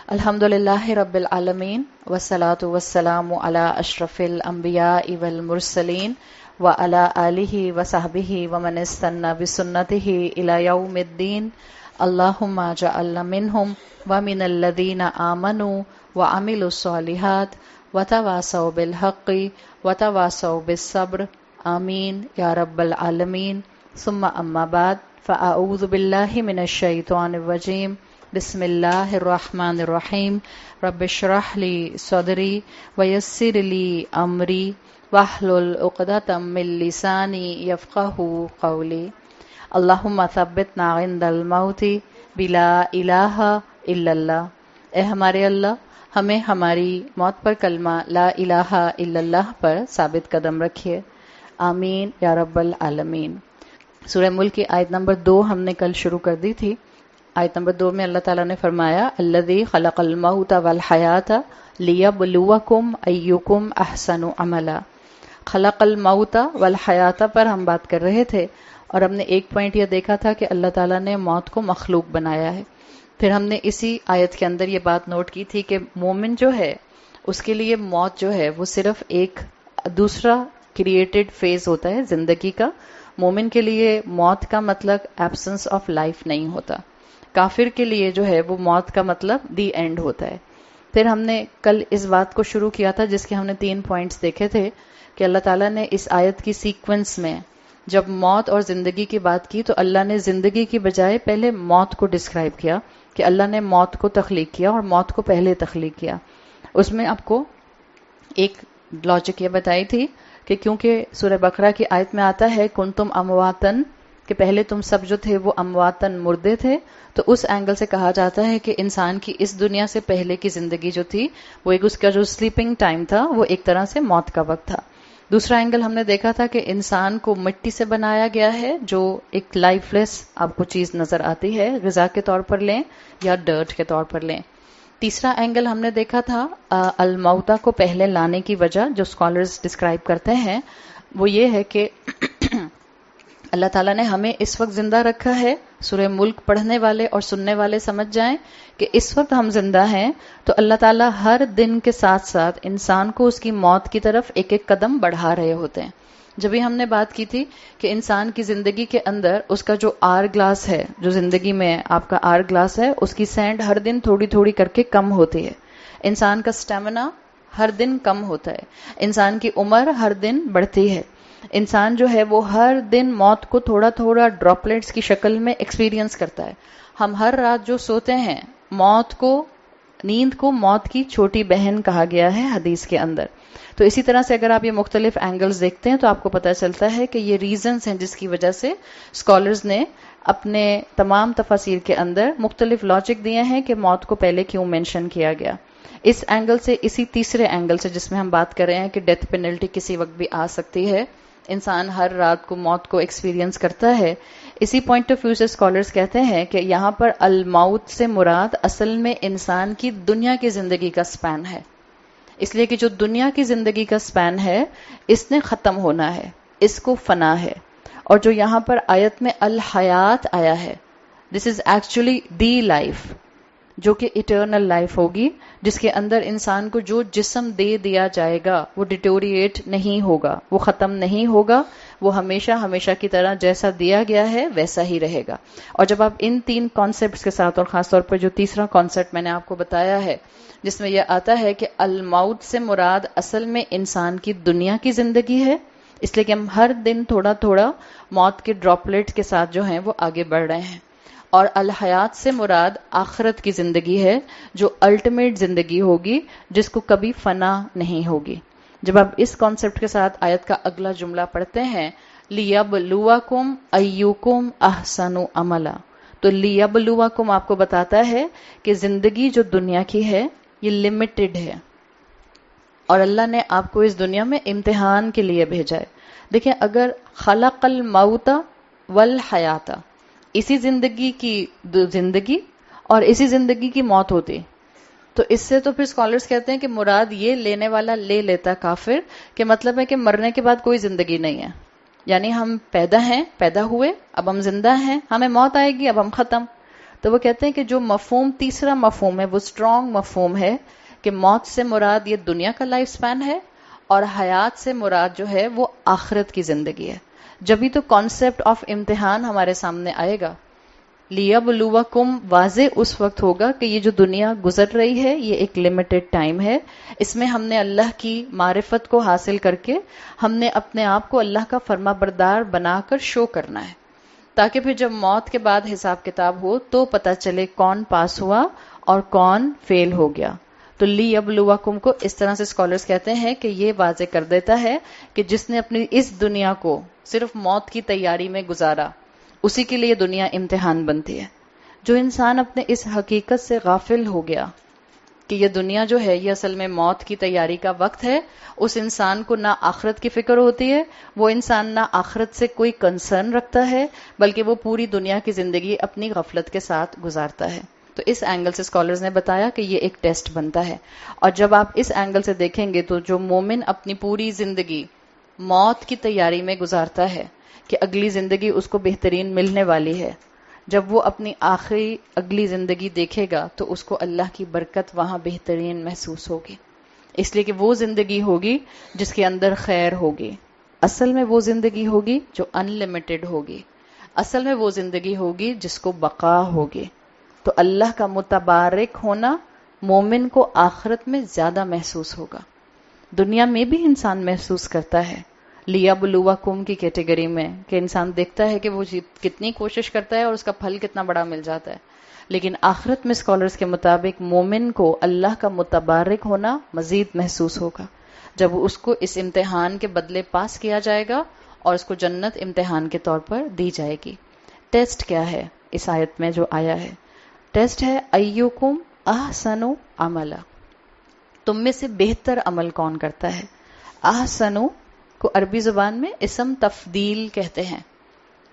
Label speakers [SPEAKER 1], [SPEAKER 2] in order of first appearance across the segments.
[SPEAKER 1] الحمدللہ رب العالمین والصلاة والسلام علی اشرف الانبیاء والمرسلین وعلی آلہ وصحبہ ومن استنى بسنتہ الی یوم الدین اللہم اجعلنا منہم ومن الذین آمنوا وعملوا الصالحات وتواصوا بالحق وتواصوا بالصبر آمین یا رب العالمین ثم اما بعد فاعوذ باللہ من الشیطان الرجیم بسم اللہ الرحمن الرحیم رب اشرح لی صدری ویسر لی امری واحلل عقدۃ من لسانی یفقہوا قولی اللہم ثبتنا عند الموت بلا الہ الا اللہ۔ اے ہمارے اللہ، ہمیں ہماری موت پر کلمہ لا الہ الا اللہ پر ثابت قدم رکھیے، آمین یا رب العالمین۔ سورہ ملک کی آیت نمبر 2 ہم نے کل شروع کر دی تھی۔ آیت نمبر 2 میں اللہ تعالیٰ نے فرمایا الذی خلق الموت والحیات لیبلوکم ایکم احسن عملا۔ خلق الموت والحیات پر ہم بات کر رہے تھے اور ہم نے ایک پوائنٹ یہ دیکھا تھا کہ اللہ تعالیٰ نے موت کو مخلوق بنایا ہے۔ پھر ہم نے اسی آیت کے اندر یہ بات نوٹ کی تھی کہ مومن جو ہے اس کے لیے موت جو ہے وہ صرف ایک دوسرا کریٹڈ فیز ہوتا ہے زندگی کا۔ مومن کے لیے موت کا مطلب ایبسنس آف لائف نہیں ہوتا، کافر کے لیے جو ہے وہ موت کا مطلب دی اینڈ ہوتا ہے۔ پھر ہم نے کل اس بات کو شروع کیا تھا جس کے ہم نے 3 پوائنٹس دیکھے تھے کہ اللہ تعالیٰ نے اس آیت کی سیکوینس میں جب موت اور زندگی کی بات کی تو اللہ نے زندگی کی بجائے پہلے موت کو ڈسکرائب کیا کہ اللہ نے موت کو تخلیق کیا اور موت کو پہلے تخلیق کیا۔ اس میں آپ کو ایک لاجک یہ بتائی تھی کہ کیونکہ سورہ بقرہ کی آیت میں آتا ہے کنتم امواتن، کہ پہلے تم سب جو تھے وہ امواتن مردے تھے، تو اس اینگل سے کہا جاتا ہے کہ انسان کی اس دنیا سے پہلے کی زندگی جو تھی وہ ایک اس کا جو سلیپنگ ٹائم تھا وہ ایک طرح سے موت کا وقت تھا۔ دوسرا اینگل ہم نے دیکھا تھا کہ انسان کو مٹی سے بنایا گیا ہے جو ایک لائف لیس آپ کو چیز نظر آتی ہے، غذا کے طور پر لیں یا ڈرٹ کے طور پر لیں۔ تیسرا اینگل ہم نے دیکھا تھا الموتا کو پہلے لانے کی وجہ جو اسکالرز ڈسکرائب کرتے ہیں وہ یہ ہے کہ اللہ تعالیٰ نے ہمیں اس وقت زندہ رکھا ہے، سورہ ملک پڑھنے والے اور سننے والے سمجھ جائیں کہ اس وقت ہم زندہ ہیں تو اللہ تعالیٰ ہر دن کے ساتھ ساتھ انسان کو اس کی موت کی طرف ایک ایک قدم بڑھا رہے ہوتے ہیں۔ جبھی ہم نے بات کی تھی کہ انسان کی زندگی کے اندر اس کا جو آر گلاس ہے، جو زندگی میں آپ کا آر گلاس ہے، اس کی سینڈ ہر دن تھوڑی تھوڑی کر کے کم ہوتی ہے۔ انسان کا سٹیمنا ہر دن کم ہوتا ہے، انسان کی عمر ہر دن بڑھتی ہے، انسان جو ہے وہ ہر دن موت کو تھوڑا تھوڑا ڈراپلیٹس کی شکل میں ایکسپیرینس کرتا ہے۔ ہم ہر رات جو سوتے ہیں نیند کو موت کی چھوٹی بہن کہا گیا ہے حدیث کے اندر۔ تو اسی طرح سے اگر آپ یہ مختلف اینگلز دیکھتے ہیں تو آپ کو پتہ چلتا ہے کہ یہ ریزنز ہیں جس کی وجہ سے اسکالرز نے اپنے تمام تفاسیر کے اندر مختلف لاجک دیے ہیں کہ موت کو پہلے کیوں مینشن کیا گیا۔ اس اینگل سے، اسی تیسرے اینگل سے جس میں ہم بات کر رہے ہیں کہ ڈیتھ پینلٹی کسی وقت بھی آ سکتی ہے، انسان ہر رات کو موت کو ایکسپیرینس کرتا ہے، اسی پوائنٹ آف ویو سے اسکالرز کہتے ہیں کہ یہاں پر الموت سے مراد اصل میں انسان کی دنیا کی زندگی کا سپین ہے، اس لیے کہ جو دنیا کی زندگی کا سپین ہے اس نے ختم ہونا ہے، اس کو فنا ہے۔ اور جو یہاں پر آیت میں الحیات آیا ہے، دس از ایکچولی دی لائف، جو کہ اٹرنل لائف ہوگی، جس کے اندر انسان کو جو جسم دے دیا جائے گا وہ ڈیٹوریٹ نہیں ہوگا، وہ ختم نہیں ہوگا، وہ ہمیشہ ہمیشہ کی طرح جیسا دیا گیا ہے ویسا ہی رہے گا۔ اور جب آپ ان 3 کانسیپٹس کے ساتھ، اور خاص طور پر جو تیسرا کانسیپٹ میں نے آپ کو بتایا ہے جس میں یہ آتا ہے کہ الموت سے مراد اصل میں انسان کی دنیا کی زندگی ہے، اس لیے کہ ہم ہر دن تھوڑا تھوڑا موت کے ڈراپلیٹ کے ساتھ جو ہیں وہ آگے بڑھ رہے ہیں، اور الحیات سے مراد آخرت کی زندگی ہے جو الٹیمیٹ زندگی ہوگی جس کو کبھی فنا نہیں ہوگی۔ جب آپ اس کانسیپٹ کے ساتھ آیت کا اگلا جملہ پڑھتے ہیں لیبلوکم ایکم احسن عملا، تو لیبلوکم آپ کو بتاتا ہے کہ زندگی جو دنیا کی ہے یہ لمیٹڈ ہے اور اللہ نے آپ کو اس دنیا میں امتحان کے لیے بھیجا ہے۔ دیکھیں، اگر خلق الموت والحیات، اسی زندگی کی زندگی اور اسی زندگی کی موت ہوتی تو اس سے تو پھر اسکالرز کہتے ہیں کہ مراد یہ لینے والا لے لیتا کافر کہ مطلب ہے کہ مرنے کے بعد کوئی زندگی نہیں ہے، یعنی ہم پیدا ہوئے، اب ہم زندہ ہیں، ہمیں موت آئے گی، اب ہم ختم۔ تو وہ کہتے ہیں کہ جو مفہوم، تیسرا مفہوم ہے، وہ اسٹرانگ مفہوم ہے کہ موت سے مراد یہ دنیا کا لائف سپین ہے، اور حیات سے مراد جو ہے وہ آخرت کی زندگی ہے. جبھی تو کانسیپٹ آف امتحان ہمارے سامنے آئے گا. لیبلوکم واضح اس وقت ہوگا کہ یہ جو دنیا گزر رہی ہے یہ ایک لمیٹڈ ٹائم ہے. اس میں ہم نے اللہ کی معرفت کو حاصل کر کے ہم نے اپنے آپ کو اللہ کا فرما بردار بنا کر شو کرنا ہے، تاکہ پھر جب موت کے بعد حساب کتاب ہو تو پتہ چلے کون پاس ہوا اور کون فیل ہو گیا. تو لیبلوکم کو اس طرح سے اسکالرز کہتے ہیں کہ یہ واضح کر دیتا ہے کہ جس نے اپنی اس دنیا کو صرف موت کی تیاری میں گزارا، اسی کے لیے دنیا امتحان بنتی ہے. جو انسان اپنے اس حقیقت سے غافل ہو گیا کہ یہ دنیا جو ہے یہ اصل میں موت کی تیاری کا وقت ہے، اس انسان کو نہ آخرت کی فکر ہوتی ہے، وہ انسان نہ آخرت سے کوئی کنسرن رکھتا ہے، بلکہ وہ پوری دنیا کی زندگی اپنی غفلت کے ساتھ گزارتا ہے. تو اس اینگل سے اسکالرز نے بتایا کہ یہ ایک ٹیسٹ بنتا ہے. اور جب آپ اس اینگل سے دیکھیں گے تو جو مومن اپنی پوری زندگی موت کی تیاری میں گزارتا ہے کہ اگلی زندگی اس کو بہترین ملنے والی ہے، جب وہ اپنی آخری اگلی زندگی دیکھے گا تو اس کو اللہ کی برکت وہاں بہترین محسوس ہوگی، اس لیے کہ وہ زندگی ہوگی جس کے اندر خیر ہوگی. اصل میں وہ زندگی ہوگی جو ان لمیٹڈ ہوگی، اصل میں وہ زندگی ہوگی جس کو بقا ہوگی. تو اللہ کا متبارک ہونا مومن کو آخرت میں زیادہ محسوس ہوگا. دنیا میں بھی انسان محسوس کرتا ہے لیبلوکم کی کیٹیگری میں کہ انسان دیکھتا ہے کہ وہ کتنی کوشش کرتا ہے اور اس کا پھل کتنا بڑا مل جاتا ہے، لیکن آخرت میں اسکالرز کے مطابق مومن کو اللہ کا متبارک ہونا مزید محسوس ہوگا جب اس کو اس امتحان کے بدلے پاس کیا جائے گا اور اس کو جنت امتحان کے طور پر دی جائے گی. ٹیسٹ کیا ہے اس آیت میں جو آیا ہے؟ ٹیسٹ ہے ایوکم احسن عملا، تم میں سے بہتر عمل کون کرتا ہے. احسن کو عربی زبان میں اسم تفضیل کہتے ہیں.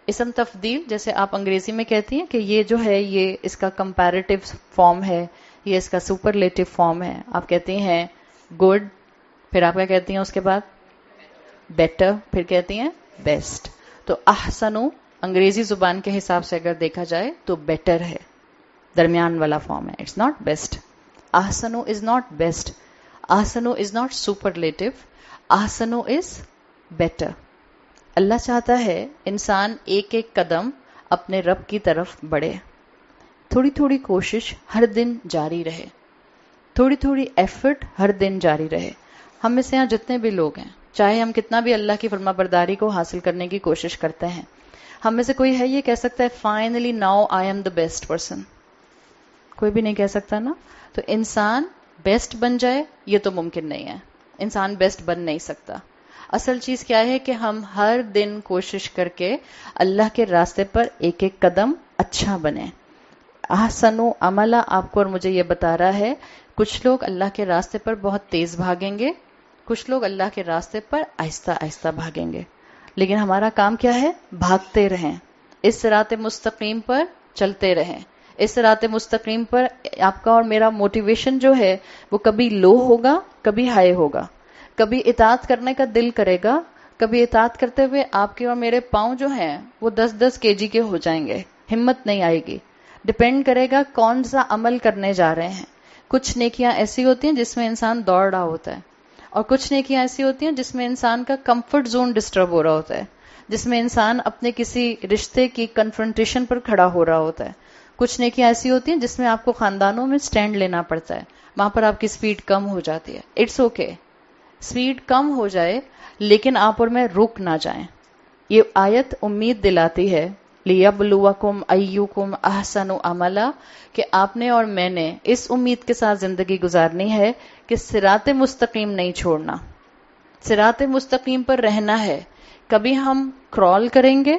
[SPEAKER 1] اسم تفضیل جیسے آپ انگریزی میں کہتی ہیں کہ یہ جو ہے یہ اس کا کمپیریٹیو فارم ہے، یہ اس کا سپرلیٹو فارم ہے. آپ کہتی ہیں گڈ، پھر آپ کیا کہتی ہیں اس کے بعد؟ بیٹر، پھر کہتی ہیں بیسٹ. تو احسن انگریزی زبان کے حساب سے اگر دیکھا جائے تو بیٹر ہے، درمیان والا فارم ہے. It's not best. احسن از ناٹ بیسٹ، احسن از ناٹ سپرلیٹو، احسن از بیٹر. اللہ چاہتا ہے انسان ایک ایک قدم اپنے رب کی طرف بڑھے، تھوڑی تھوڑی کوشش ہر دن جاری رہے، تھوڑی تھوڑی ایفرٹ ہر دن جاری رہے. ہم میں سے یہاں جتنے بھی لوگ ہیں، چاہے ہم کتنا بھی اللہ کی فرما برداری کو حاصل کرنے کی کوشش کرتے ہیں، ہم میں سے کوئی ہے یہ کہہ سکتا ہے finally now I am the best person? کوئی بھی نہیں کہہ سکتا نا. تو انسان بیسٹ بن جائے یہ تو ممکن نہیں ہے، انسان بیسٹ بن نہیں سکتا. اصل چیز کیا ہے کہ ہم ہر دن کوشش کر کے اللہ کے راستے پر ایک ایک قدم اچھا بنیں. احسن عملہ آپ کو اور مجھے یہ بتا رہا ہے کچھ لوگ اللہ کے راستے پر بہت تیز بھاگیں گے، کچھ لوگ اللہ کے راستے پر آہستہ آہستہ بھاگیں گے، لیکن ہمارا کام کیا ہے؟ بھاگتے رہیں، اس صراط مستقیم پر چلتے رہیں. اس صراط مستقیم پر آپ کا اور میرا موٹیویشن جو ہے وہ کبھی لو ہوگا، کبھی ہائی ہوگا. کبھی اطاعت کرنے کا دل کرے گا، کبھی اطاعت کرتے ہوئے آپ کے اور میرے پاؤں جو ہیں وہ 10-10 kg کے ہو جائیں گے، ہمت نہیں آئے گی. ڈپینڈ کرے گا کون سا عمل کرنے جا رہے ہیں. کچھ نیکیاں ایسی ہوتی ہیں جس میں انسان دوڑ رہا ہوتا ہے، اور کچھ نیکیاں ایسی ہوتی ہیں جس میں انسان کا کمفرٹ زون ڈسٹرب ہو رہا ہوتا ہے، جس میں انسان اپنے کسی رشتے کی کنفرنٹیشن پر کھڑا ہو رہا ہوتا ہے. کچھ نیکیاں ایسی ہوتی ہیں جس میں آپ کو خاندانوں میں سٹینڈ لینا پڑتا ہے، وہاں پر آپ کی سپیڈ کم ہو جاتی ہے. اٹس اوکے، سپیڈ کم ہو جائے لیکن آپ اور میں رک نہ جائیں. یہ آیت امید دلاتی ہے لیبلوکم ایکم احسن عملا، کہ آپ نے اور میں نے اس امید کے ساتھ زندگی گزارنی ہے کہ صراط مستقیم نہیں چھوڑنا، صراط مستقیم پر رہنا ہے. کبھی ہم کرال کریں گے،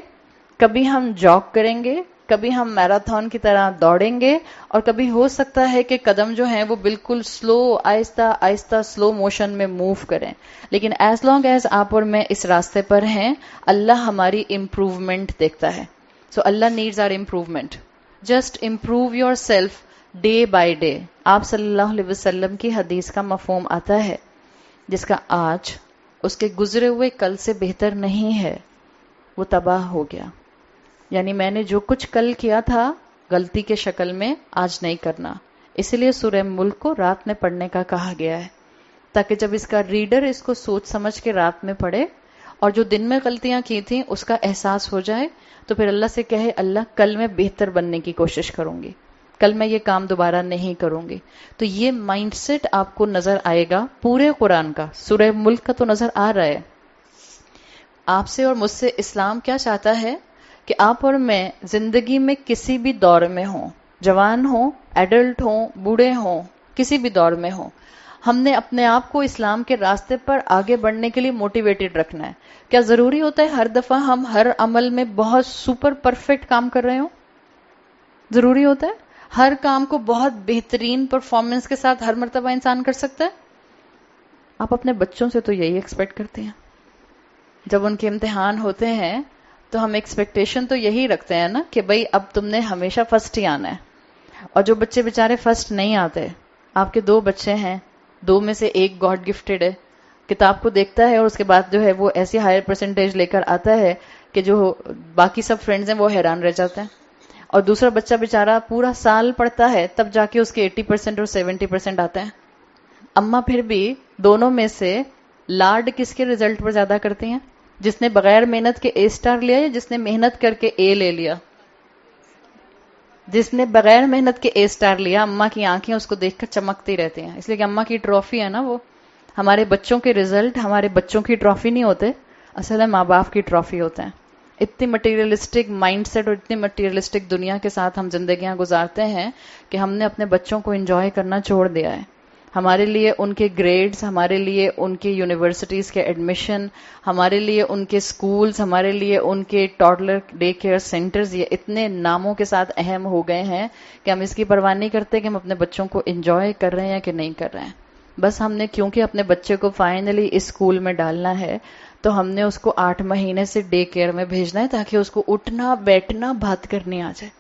[SPEAKER 1] کبھی ہم جاگ کریں گے، کبھی ہم میراتھن کی طرح دوڑیں گے، اور کبھی ہو سکتا ہے کہ قدم جو ہیں وہ بالکل سلو، آہستہ آہستہ سلو موشن میں موو کریں. لیکن ایز لانگ ایز آپ اور میں اس راستے پر ہیں، اللہ ہماری امپروومنٹ دیکھتا ہے. سو اللہ needs our improvement. Just improve yourself day by day. آپ صلی اللہ علیہ وسلم کی حدیث کا مفہوم آتا ہے جس کا آج اس کے گزرے ہوئے کل سے بہتر نہیں ہے، وہ تباہ ہو گیا. یعنی میں نے جو کچھ کل کیا تھا غلطی کے شکل میں آج نہیں کرنا. اسی لیے سورہ ملک کو رات میں پڑھنے کا کہا گیا ہے، تاکہ جب اس کا ریڈر اس کو سوچ سمجھ کے رات میں پڑھے اور جو دن میں غلطیاں کی تھیں اس کا احساس ہو جائے، تو پھر اللہ سے کہے اللہ کل میں بہتر بننے کی کوشش کروں گی، کل میں یہ کام دوبارہ نہیں کروں گی. تو یہ مائنڈ سیٹ آپ کو نظر آئے گا پورے قرآن کا. سورہ ملک کا تو نظر آ رہا ہے. آپ سے اور مجھ سے اسلام کیا چاہتا ہے کہ آپ اور میں زندگی میں کسی بھی دور میں ہوں، جوان ہوں، ایڈلٹ ہوں، بوڑھے ہوں، کسی بھی دور میں ہوں، ہم نے اپنے آپ کو اسلام کے راستے پر آگے بڑھنے کے لیے موٹیویٹڈ رکھنا ہے. کیا ضروری ہوتا ہے ہر دفعہ ہم ہر عمل میں بہت سپر پرفیکٹ کام کر رہے ہوں؟ ضروری ہوتا ہے ہر کام کو بہت بہترین پرفارمنس کے ساتھ ہر مرتبہ انسان کر سکتا ہے؟ آپ اپنے بچوں سے تو یہی ایکسپیکٹ کرتے ہیں. جب ان کے امتحان ہوتے ہیں تو ہم ایکسپیکٹیشن تو یہی رکھتے ہیں نا کہ بھئی اب تم نے ہمیشہ فرسٹ ہی آنا ہے. اور جو بچے بیچارے فرسٹ نہیں آتے، آپ کے 2 بچے ہیں، 2 میں سے ایک گاڈ گفٹڈ ہے، کتاب کو دیکھتا ہے اور اس کے بعد جو ہے وہ ایسی ہائر پرسنٹیج لے کر آتا ہے کہ جو باقی سب فرینڈز ہیں وہ حیران رہ جاتے ہیں. اور دوسرا بچہ بیچارہ پورا سال پڑھتا ہے تب جا کے اس کے 80% اور 70% آتے ہیں. اماں پھر بھی دونوں میں سے لاڈ کس کے رزلٹ پر زیادہ کرتی ہیں؟ جس نے بغیر محنت کے اے اسٹار لیا یا جس نے محنت کر کے اے لے لیا؟ جس نے بغیر محنت کے اے اسٹار لیا. اماں کی آنکھیں اس کو دیکھ کر چمکتی رہتی ہیں، اس لیے کہ اماں کی ٹرافی ہے نا وہ. ہمارے بچوں کے رزلٹ ہمارے بچوں کی ٹرافی نہیں ہوتے، اصل ہے ماں باپ کی ٹرافی ہوتے ہیں. اتنی مٹیریلسٹک مائنڈ سیٹ اور اتنی مٹیریلسٹک دنیا کے ساتھ ہم زندگیاں گزارتے ہیں کہ ہم نے اپنے بچوں کو انجوائے کرنا چھوڑ دیا ہے. ہمارے لیے ان کے گریڈز، ہمارے لیے ان کے یونیورسٹیز کے ایڈمیشن، ہمارے لیے ان کے سکولز، ہمارے لیے ان کے ٹاڈلر ڈے کیئر سینٹرز یہ اتنے ناموں کے ساتھ اہم ہو گئے ہیں کہ ہم اس کی پرواہ نہیں کرتے کہ ہم اپنے بچوں کو انجوائے کر رہے ہیں کہ نہیں کر رہے ہیں. بس ہم نے کیونکہ اپنے بچے کو فائنلی اس اسکول میں ڈالنا ہے تو ہم نے اس کو 8 مہینے سے ڈے کیئر میں بھیجنا ہے تاکہ اس کو اٹھنا بیٹھنا بات کرنی آ جائے.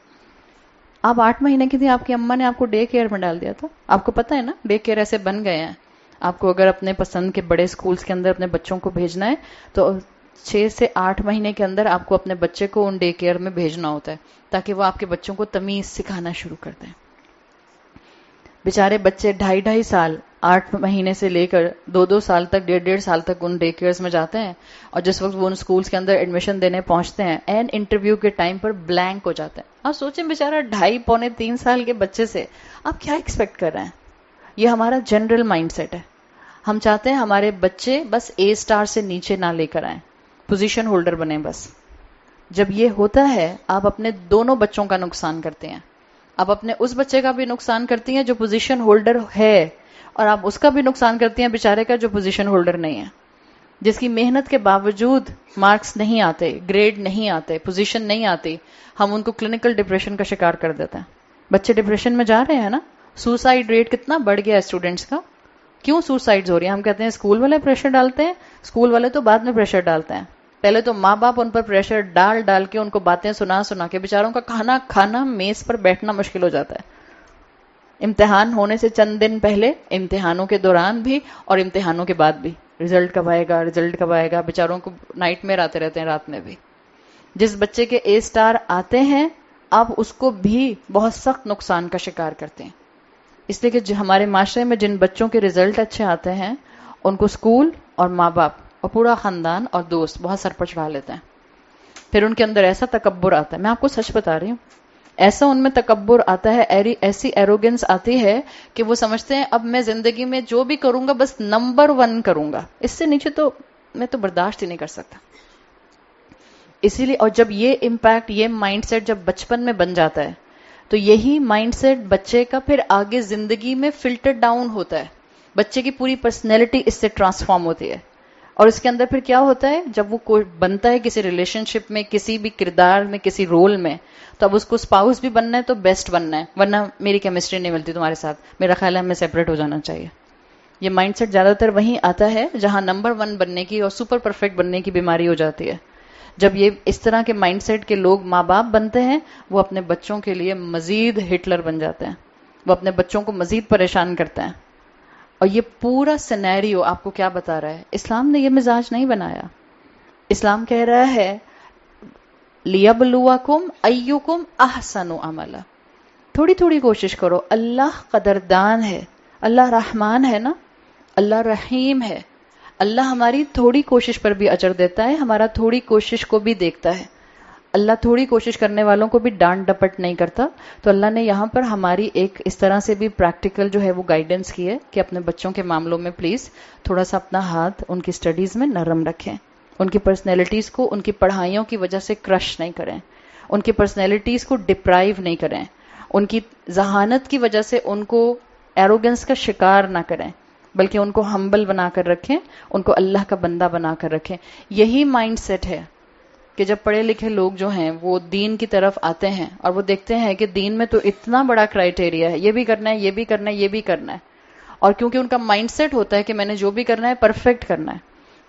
[SPEAKER 1] آپ 8 مہینے کی تھی، آپ کی اماں نے آپ کو ڈے کیئر میں ڈال دیا تھا. آپ کو پتا ہے نا ڈے کیئر ایسے بن گئے ہیں. آپ کو اگر اپنے پسند کے بڑے سکولز کے اندر اپنے بچوں کو بھیجنا ہے تو 6 سے 8 مہینے کے اندر آپ کو اپنے بچے کو ان ڈے کیئر میں بھیجنا ہوتا ہے تاکہ وہ آپ کے بچوں کو تمیز سکھانا شروع کر دیں. بیچارے بچے 2.5 سال 8 مہینے سے لے کر 2 سال تک 1.5 سال تک ان ڈے کیئرز میں جاتے ہیں، اور جس وقت وہ ان سکولز کے اندر ایڈمیشن دینے پہنچتے ہیں این انٹرویو کے ٹائم پر بلینک ہو جاتے ہیں. آپ سوچیں بیچارہ 2.5-3 سال کے بچے سے آپ کیا ایکسپیکٹ کر رہے ہیں؟ یہ ہمارا جنرل مائنڈ سیٹ ہے. ہم چاہتے ہیں ہمارے بچے بس اے اسٹار سے نیچے نہ لے کر آئیں، پوزیشن ہولڈر بنیں بس. جب یہ ہوتا ہے آپ اپنے دونوں بچوں کا نقصان کرتے ہیں. آپ اپنے اس بچے کا بھی نقصان کرتی ہیں جو پوزیشن ہولڈر ہے، اور آپ اس کا بھی نقصان کرتی ہیں بیچارے کا جو پوزیشن ہولڈر نہیں ہے، جس کی محنت کے باوجود مارکس نہیں آتے، گریڈ نہیں آتے، پوزیشن نہیں آتی. ہم ان کو کلینکل ڈپریشن کا شکار کر دیتے ہیں. بچے ڈپریشن میں جا رہے ہیں نا. سوسائڈ ریٹ کتنا بڑھ گیا ہے اسٹوڈنٹس کا. کیوں سوسائڈز ہو رہی ہیں؟ ہم کہتے ہیں اسکول والے پریشر ڈالتے ہیں. اسکول والے تو بعد میں پریشر ڈالتے ہیں، پہلے تو ماں باپ ان پر پریشر ڈال کے ان کو باتیں سنا کے بیچاروں کا کھانا میز پر بیٹھنا مشکل ہو جاتا ہے. امتحان ہونے سے چند دن پہلے، امتحانوں کے دوران بھی اور امتحانوں کے بعد بھی رزلٹ کب آئے گا، بیچاروں کو نائٹ میئر آتے رہتے ہیں رات میں بھی. جس بچے کے اے اسٹار آتے ہیں آپ اس کو بھی بہت سخت نقصان کا شکار کرتے ہیں. اس لیے کہ ہمارے معاشرے میں جن بچوں کے رزلٹ اچھے آتے ہیں ان کو اسکول اور ماں باپ اور پورا خاندان اور دوست بہت سر پر چڑھا لیتے ہیں. پھر ان کے اندر ایسا تکبر آتا ہے، میں آپ کو سچ بتا رہی ہوں، ایسا ان میں تکبر آتا ہے، ایسی ایروگنس آتی ہے کہ وہ سمجھتے ہیں اب میں زندگی میں جو بھی کروں گا بس نمبر 1 کروں گا، اس سے نیچے تو میں تو برداشت ہی نہیں کر سکتا. اسی لیے اور جب یہ امپیکٹ، یہ مائنڈ سیٹ جب بچپن میں بن جاتا ہے تو یہی مائنڈ سیٹ بچے کا پھر آگے زندگی میں فلٹر ڈاؤن ہوتا ہے. بچے کی پوری پرسنالٹی اس سے ٹرانسفارم ہوتی ہے. اور اس کے اندر پھر کیا ہوتا ہے، جب وہ کوئی بنتا ہے کسی ریلیشن شپ میں، کسی بھی کردار میں، کسی رول میں، تو اب اس کو اسپاؤس بھی بننا ہے تو بیسٹ بننا ہے، ورنہ میری کیمسٹری نہیں ملتی تمہارے ساتھ، میرا خیال ہے ہمیں سیپریٹ ہو جانا چاہیے. یہ مائنڈ سیٹ زیادہ تر وہیں آتا ہے جہاں نمبر 1 بننے کی اور سپر پرفیکٹ بننے کی بیماری ہو جاتی ہے. جب یہ اس طرح کے مائنڈ سیٹ کے لوگ ماں باپ بنتے ہیں وہ اپنے بچوں کے لیے مزید ہٹلر بن جاتے ہیں، وہ اپنے بچوں کو مزید پریشان کرتے ہیں. اور یہ پورا سینیریو آپ کو کیا بتا رہا ہے؟ اسلام نے یہ مزاج نہیں بنایا. اسلام کہہ رہا ہے لِيَبْلُوَكُمْ أَيُّكُمْ أَحْسَنُ عَمَلًا. تھوڑی تھوڑی کوشش کرو. اللہ قدردان ہے, اللہ رحمان ہے نا, اللہ رحیم ہے. اللہ ہماری تھوڑی کوشش پر بھی اجر دیتا ہے, ہمارا تھوڑی کوشش کو بھی دیکھتا ہے. اللہ تھوڑی کوشش کرنے والوں کو بھی ڈانٹ ڈپٹ نہیں کرتا. تو اللہ نے یہاں پر ہماری ایک اس طرح سے بھی پریکٹیکل جو ہے وہ گائیڈنس کی ہے کہ اپنے بچوں کے معاملوں میں پلیز تھوڑا سا اپنا ہاتھ ان کی سٹڈیز میں نرم رکھیں, ان کی پرسنالٹیز کو ان کی پڑھائیوں کی وجہ سے کرش نہیں کریں, ان کی پرسنالٹیز کو ڈپرائیو نہیں کریں, ان کی ذہانت کی وجہ سے ان کو ایروگنس کا شکار نہ کریں, بلکہ ان کو ہمبل بنا کر رکھیں, ان کو اللہ کا بندہ بنا کر رکھیں. یہی مائنڈ سیٹ ہے کہ جب پڑھے لکھے لوگ جو ہیں وہ دین کی طرف آتے ہیں اور وہ دیکھتے ہیں کہ دین میں تو اتنا بڑا کرائٹیریا ہے, یہ بھی کرنا ہے, یہ بھی کرنا ہے, یہ بھی کرنا ہے, اور کیونکہ ان کا مائنڈ سیٹ ہوتا ہے کہ میں نے جو بھی کرنا ہے پرفیکٹ کرنا ہے,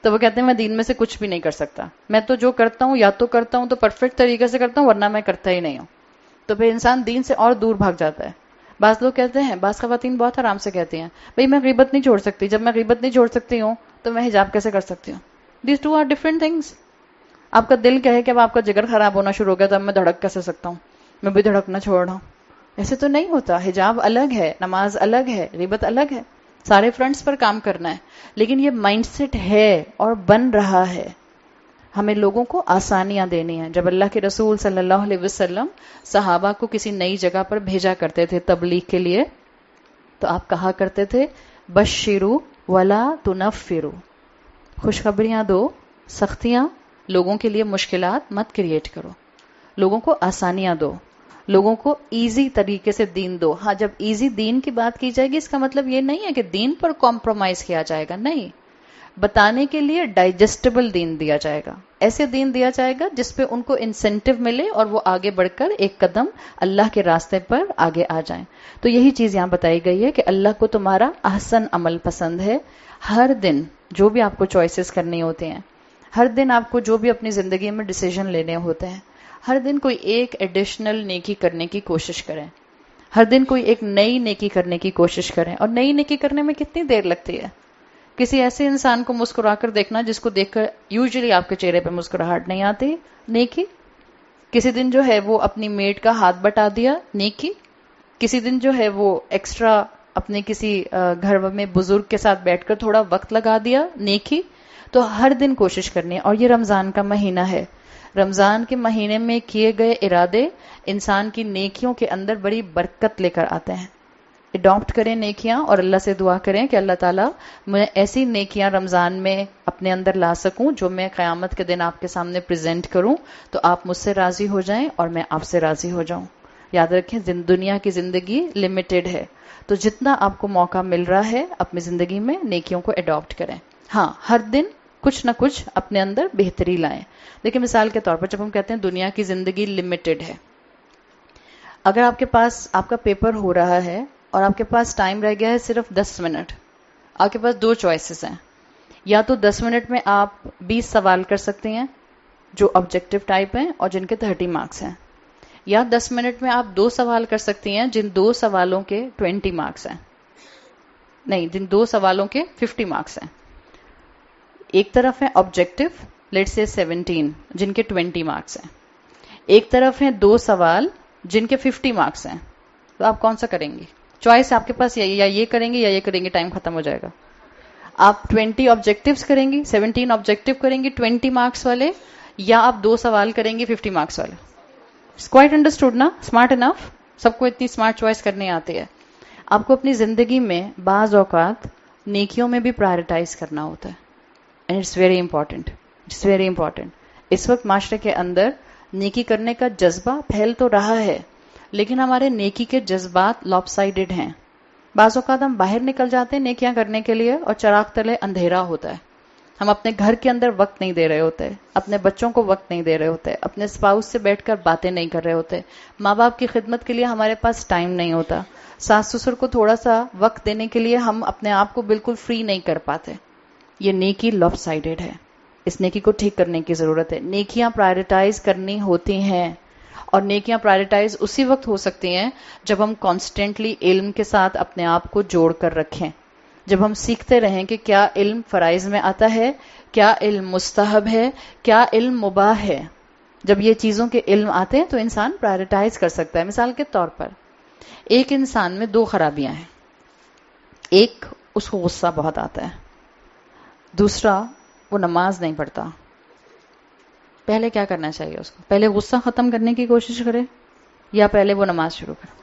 [SPEAKER 1] تو وہ کہتے ہیں میں دین میں سے کچھ بھی نہیں کر سکتا, میں تو جو کرتا ہوں یا تو کرتا ہوں تو پرفیکٹ طریقے سے کرتا ہوں, ورنہ میں کرتا ہی نہیں ہوں. تو پھر انسان دین سے اور دور بھاگ جاتا ہے. بعض لوگ کہتے ہیں, بعض خواتین بہت آرام سے کہتی ہیں, بھئی میں غیبت نہیں چھوڑ سکتی, جب میں غیبت نہیں چھوڑ سکتی ہوں تو میں حجاب کیسے کر سکتی ہوں. These two are different things. آپ کا دل کہے کہ اب آپ کا جگر خراب ہونا شروع ہو گیا تو اب میں دھڑک کیسے سکتا ہوں, میں بھی دھڑکنا چھوڑ رہا ہوں. ایسے تو نہیں ہوتا. حجاب الگ ہے, نماز الگ ہے, غیبت الگ ہے, سارے فرنٹس پر کام کرنا ہے. لیکن یہ مائنڈ سیٹ ہے اور بن رہا ہے. ہمیں لوگوں کو آسانیاں دینی ہیں. جب اللہ کے رسول صلی اللہ علیہ وسلم صحابہ کو کسی نئی جگہ پر بھیجا کرتے تھے تبلیغ کے لیے, تو آپ کہا کرتے تھے بشروا ولا تنفروا, خوشخبریاں دو, سختیاں لوگوں کے لیے مشکلات مت کریٹ کرو, لوگوں کو آسانیاں دو, لوگوں کو ایزی طریقے سے دین دو. ہاں, جب ایزی دین کی بات کی جائے گی اس کا مطلب یہ نہیں ہے کہ دین پر کمپرومائز کیا جائے گا, نہیں. بتانے کے لیے ڈائجسٹیبل دین دیا جائے گا, ایسے دین دیا جائے گا جس پہ ان کو انسینٹیو ملے اور وہ آگے بڑھ کر ایک قدم اللہ کے راستے پر آگے آ جائیں. تو یہی چیز یہاں بتائی گئی ہے کہ اللہ کو تمہارا احسن عمل پسند ہے. ہر دن جو بھی آپ کو چوائسز کرنی ہوتے ہیں, ہر دن آپ کو جو بھی اپنی زندگی میں ڈیسیژن لینے ہوتے ہیں, ہر دن کوئی ایک ایڈیشنل نیکی کرنے کی کوشش کریں. ہر دن کوئی ایک نئی نیکی کرنے کی کوشش کریں. اور نئی نیکی کرنے میں کتنی دیر لگتی ہے؟ کسی ایسے انسان کو مسکرا کر دیکھنا جس کو دیکھ کر یوزلی آپ کے چہرے پہ مسکراہٹ نہیں آتی, نیکی. کسی دن جو ہے وہ اپنی میڈ کا ہاتھ بٹا دیا, نیکی. کسی دن جو ہے وہ ایکسٹرا اپنے کسی گھر میں بزرگ کے ساتھ بیٹھ کر تھوڑا وقت لگا دیا, نیکی. تو ہر دن کوشش کرنی ہے. اور یہ رمضان کا مہینہ ہے, رمضان کے مہینے میں کیے گئے ارادے انسان کی نیکیوں کے اندر بڑی برکت لے کر آتے ہیں. اڈاپٹ کریں نیکیاں اور اللہ سے دعا کریں کہ اللہ تعالیٰ میں ایسی نیکیاں رمضان میں اپنے اندر لا سکوں جو میں قیامت کے دن آپ کے سامنے پریزنٹ کروں تو آپ مجھ سے راضی ہو جائیں اور میں آپ سے راضی ہو جاؤں. یاد رکھیں دنیا کی زندگی لمیٹڈ ہے, تو جتنا آپ کو موقع مل رہا ہے اپنی زندگی میں نیکیوں کو اڈاپٹ کریں. ہاں, ہر دن کچھ نہ کچھ اپنے اندر بہتری لائیں. دیکھیں مثال کے طور پر جب ہم کہتے ہیں دنیا کی زندگی لمیٹڈ ہے, اگر آپ کے پاس آپ کا پیپر ہو رہا ہے اور آپ کے پاس ٹائم رہ گیا ہے صرف 10 منٹ, آپ کے پاس 2 چوائسز ہیں. یا تو 10 منٹ میں آپ 20 سوال کر سکتے ہیں جو آبجیکٹو ٹائپ ہیں اور جن کے 30 مارکس ہیں, یا 10 منٹ میں آپ 2 سوال کر سکتی ہیں جن 2 سوالوں کے 20 مارکس ہیں, نہیں جن 2 سوالوں کے 50 مارکس ہیں. ایک طرف ہے آبجیکٹو لیٹس سے 17 جن کے 20 مارکس ہیں, ایک طرف ہیں 2 سوال جن کے 50 مارکس ہیں. تو آپ کون سا کریں گی؟ چوائس آپ کے پاس یا یہ کریں گے یا یہ کریں گے, ٹائم ختم ہو جائے گا. آپ 20 آبجیکٹیوز کریں گی, 17 آبجیکٹیو کریں گی 20 مارکس والے, یا آپ 2 سوال کریں گی 50 مارکس والے. کوائٹ انڈرسٹوڈ نا, اسمارٹ انف. سب کو اتنی اسمارٹ چوائس کرنی آتی ہے. آپ کو اپنی زندگی میں بعض اوقات نیکیوں میں بھی پرائرٹائز کرنا ہوتا ہے, and it's very important. It's very important. اس وقت معاشرے کے اندر نیکی کرنے کا جذبہ پھیل تو رہا ہے, لیکن ہمارے نیکی کے جذبات لاپ سائڈڈ ہیں. بعض اوقات ہم باہر نکل جاتے ہیں نیکیاں کرنے کے لیے اور چراغ تلے اندھیرا ہوتا ہے. ہم اپنے گھر کے اندر وقت نہیں دے رہے ہوتے, اپنے بچوں کو وقت نہیں دے رہے ہوتے, اپنے اسپاؤس سے بیٹھ کر باتیں نہیں کر رہے ہوتے, ماں باپ کی خدمت کے لیے ہمارے پاس ٹائم نہیں ہوتا, ساس سسر کو تھوڑا سا وقت دینے کے لیے ہم اپنے آپ کو بالکل فری نہیں کر پاتے. یہ نیکی لاپ سائڈڈ ہے. اس نیکی کو ٹھیک کرنے کی ضرورت ہے. نیکیاں پرائرٹائز کرنی ہوتی ہیں, اور نیکیاں پرائرٹائز اسی وقت ہو سکتی ہیں جب ہم کانسٹنٹلی علم کے ساتھ اپنے آپ کو جوڑ کر رکھیں, جب ہم سیکھتے رہیں کہ کیا علم فرائض میں آتا ہے, کیا علم مستحب ہے, کیا علم مباح ہے. جب یہ چیزوں کے علم آتے ہیں تو انسان پرائرٹائز کر سکتا ہے. مثال کے طور پر ایک انسان میں دو خرابیاں ہیں. ایک اس کو غصہ بہت آتا ہے, دوسرا وہ نماز نہیں پڑھتا. پہلے کیا کرنا چاہیے اس کو؟ پہلے غصہ ختم کرنے کی کوشش کرے یا پہلے وہ نماز شروع کرے؟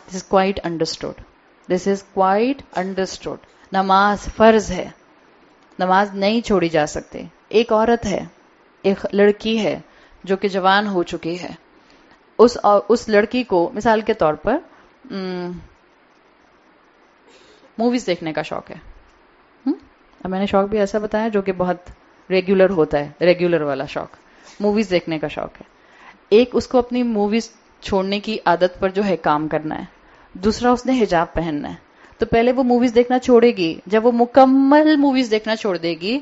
[SPEAKER 1] This is quite understood. This is quite understood. نماز فرض ہے, نماز نہیں چھوڑی جا سکتی. ایک عورت ہے, ایک لڑکی ہے جو کہ جوان ہو چکی ہے. اس لڑکی کو مثال کے طور پر موویز دیکھنے کا شوق ہے. میں نے شوق بھی ایسا بتایا جو کہ بہت ریگولر ہوتا ہے, ریگولر والا شوق, موویز دیکھنے کا شوق ہے. ایک اس کو اپنی موویز چھوڑنے کی عادت پر جو ہے کام کرنا ہے, دوسرا اس نے حجاب پہننا ہے. تو پہلے وہ موویز دیکھنا چھوڑے گی, جب وہ مکمل موویز دیکھنا چھوڑ دے گی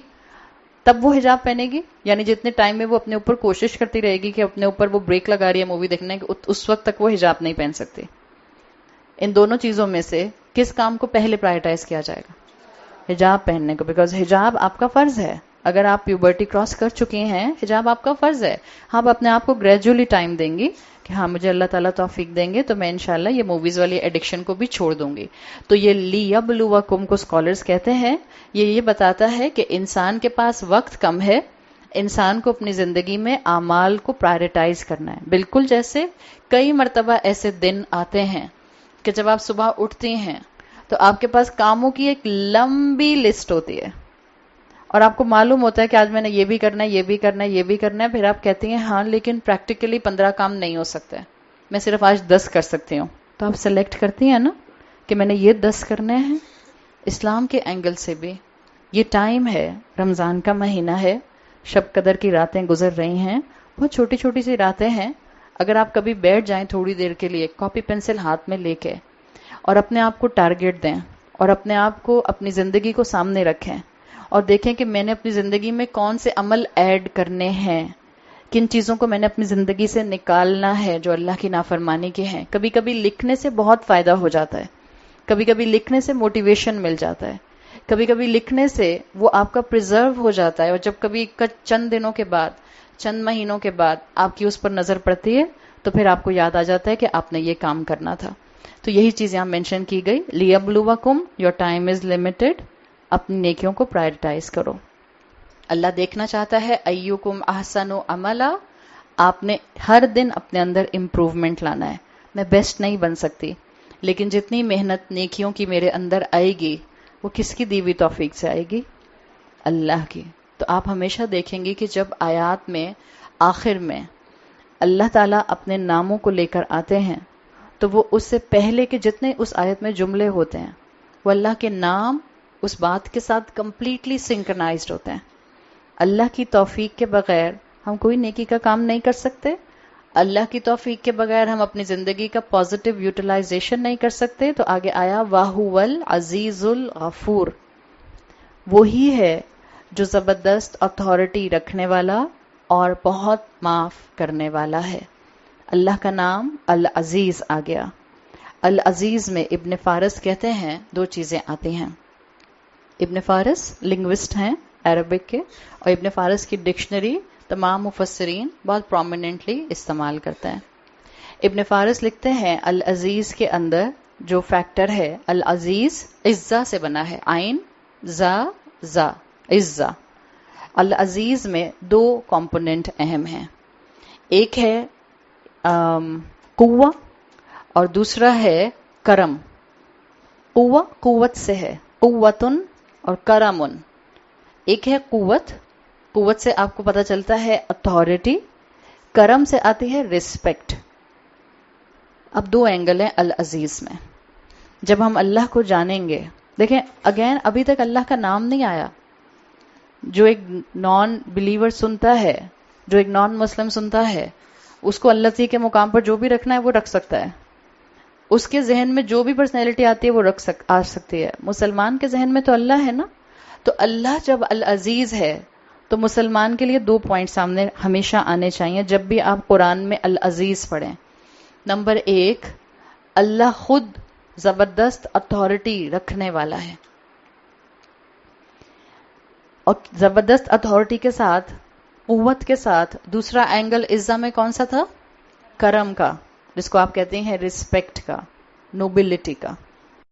[SPEAKER 1] تب وہ حجاب پہنے گی. یعنی جتنے ٹائم میں وہ اپنے اوپر کوشش کرتی رہے گی کہ اپنے اوپر وہ بریک لگا رہی ہے مووی دیکھنے کی, اس وقت تک وہ حجاب نہیں پہن سکتی. ان دونوں چیزوں میں سے کس کام کو پہلے پرائرٹائز کیا جائے گا؟ حجاب پہننے کو, بیکاز حجاب آپ کا فرض ہے. اگر آپ پیوبرٹی کراس کر چکے ہیں, حجاب آپ کا فرض ہے. آپ اپنے آپ کو گریجولی ٹائم دیں گی کہ ہاں مجھے اللہ تعالیٰ توفیق دیں گے تو میں انشاءاللہ یہ موویز والی ایڈکشن کو بھی چھوڑ دوں گی. تو یہ لیبلوکم کو اسکالرز کہتے ہیں, یہ بتاتا ہے کہ انسان کے پاس وقت کم ہے, انسان کو اپنی زندگی میں اعمال کو پرائرٹائز کرنا ہے. بالکل جیسے کئی مرتبہ ایسے دن آتے ہیں کہ جب آپ صبح اٹھتی ہیں تو آپ کے پاس کاموں کی ایک لمبی لسٹ ہوتی ہے اور آپ کو معلوم ہوتا ہے کہ آج میں نے یہ بھی کرنا ہے, یہ بھی کرنا ہے, یہ بھی کرنا ہے. پھر آپ کہتی ہیں ہاں لیکن پریکٹیکلی 15 کام نہیں ہو سکتے, میں صرف آج 10 کر سکتی ہوں. تو آپ سلیکٹ کرتی ہیں نا کہ میں نے یہ 10 کرنے ہیں. اسلام کے اینگل سے بھی یہ ٹائم ہے, رمضان کا مہینہ ہے, شب قدر کی راتیں گزر رہی ہیں, بہت چھوٹی چھوٹی سی راتیں ہیں. اگر آپ کبھی بیٹھ جائیں تھوڑی دیر کے لیے کاپی پینسل ہاتھ میں لے کے اور اپنے آپ کو ٹارگٹ دیں اور اپنے آپ کو اپنی زندگی کو سامنے رکھیں اور دیکھیں کہ میں نے اپنی زندگی میں کون سے عمل ایڈ کرنے ہیں, کن چیزوں کو میں نے اپنی زندگی سے نکالنا ہے جو اللہ کی نافرمانی کے ہیں. کبھی کبھی لکھنے سے بہت فائدہ ہو جاتا ہے, کبھی کبھی لکھنے سے موٹیویشن مل جاتا ہے, کبھی کبھی لکھنے سے وہ آپ کا پریزرو ہو جاتا ہے. اور جب کبھی چند دنوں کے بعد, چند مہینوں کے بعد آپ کی اس پر نظر پڑتی ہے تو پھر آپ کو یاد آ جاتا ہے کہ آپ نے یہ کام کرنا تھا. تو یہی چیز یہاں مینشن کی گئی, لیبلوکم, یور ٹائم از لمیٹڈ, اپنی نیکیوں کو پرائرٹائز کرو. اللہ دیکھنا چاہتا ہے ایوکم احسن عملا, آپ نے ہر دن اپنے اندر امپروومنٹ لانا ہے. میں بیسٹ نہیں بن سکتی, لیکن جتنی محنت نیکیوں کی میرے اندر آئے گی وہ کس کی دی ہوئی توفیق سے آئے گی؟ اللہ کی. تو آپ ہمیشہ دیکھیں گے کہ جب آیات میں آخر میں اللہ تعالیٰ اپنے ناموں کو لے کر آتے ہیں تو وہ اس سے پہلے کے جتنے اس آیت میں جملے ہوتے ہیں وہ اللہ کے نام اس بات کے ساتھ کمپلیٹلی سنکرنائزڈ ہوتے ہیں. اللہ کی توفیق کے بغیر ہم کوئی نیکی کا کام نہیں کر سکتے. اللہ کی توفیق کے بغیر ہم اپنی زندگی کا پازیٹیو یوٹیلائزیشن نہیں کر سکتے. تو آگے آیا وَهُوَ الْعَزِيزُ الْغَفُورُ, وہی ہے جو زبردست اتھارٹی رکھنے والا اور بہت معاف کرنے والا ہے. اللہ کا نام العزیز آ گیا. العزیز میں ابن فارس کہتے ہیں دو چیزیں آتی ہیں. ابن فارس لنگوسٹ ہیں عربک کے, اور ابن فارس کی ڈکشنری تمام مفسرین بہت پرومیننٹلی استعمال کرتے ہیں. ابن فارس لکھتے ہیں العزیز کے اندر جو فیکٹر ہے, العزیز عزا سے بنا ہے, عین زا زا, عزا. العزیز میں دو کمپوننٹ اہم ہیں, ایک ہے قوہ اور دوسرا ہے کرم. قوہ قوت سے ہے, قوتن اور کرمن. ایک ہے قوت, قوت سے آپ کو پتہ چلتا ہے اتھارٹی, کرم سے آتی ہے ریسپیکٹ. اب دو اینگل ہیں العزیز میں. جب ہم اللہ کو جانیں گے, دیکھیں اگین ابھی تک اللہ کا نام نہیں آیا. جو ایک نان بلیور سنتا ہے, جو ایک نان مسلم سنتا ہے, اس کو اللہ کے مقام پر جو بھی رکھنا ہے وہ رکھ سکتا ہے. اس کے ذہن میں جو بھی پرسنالٹی آتی ہے وہ آ سکتی ہے. مسلمان کے ذہن میں تو اللہ ہے نا. تو اللہ جب العزیز ہے تو مسلمان کے لیے دو پوائنٹ سامنے ہمیشہ آنے چاہیے جب بھی آپ قرآن میں العزیز پڑھیں. نمبر ایک, اللہ خود زبردست اتھارٹی رکھنے والا ہے, اور زبردست اتھارٹی کے ساتھ, قوت کے ساتھ دوسرا اینگل عزا میں کون سا تھا؟ کرم کا, جس کو آپ کہتے ہیں ریسپیکٹ کا. نوبلٹی کا.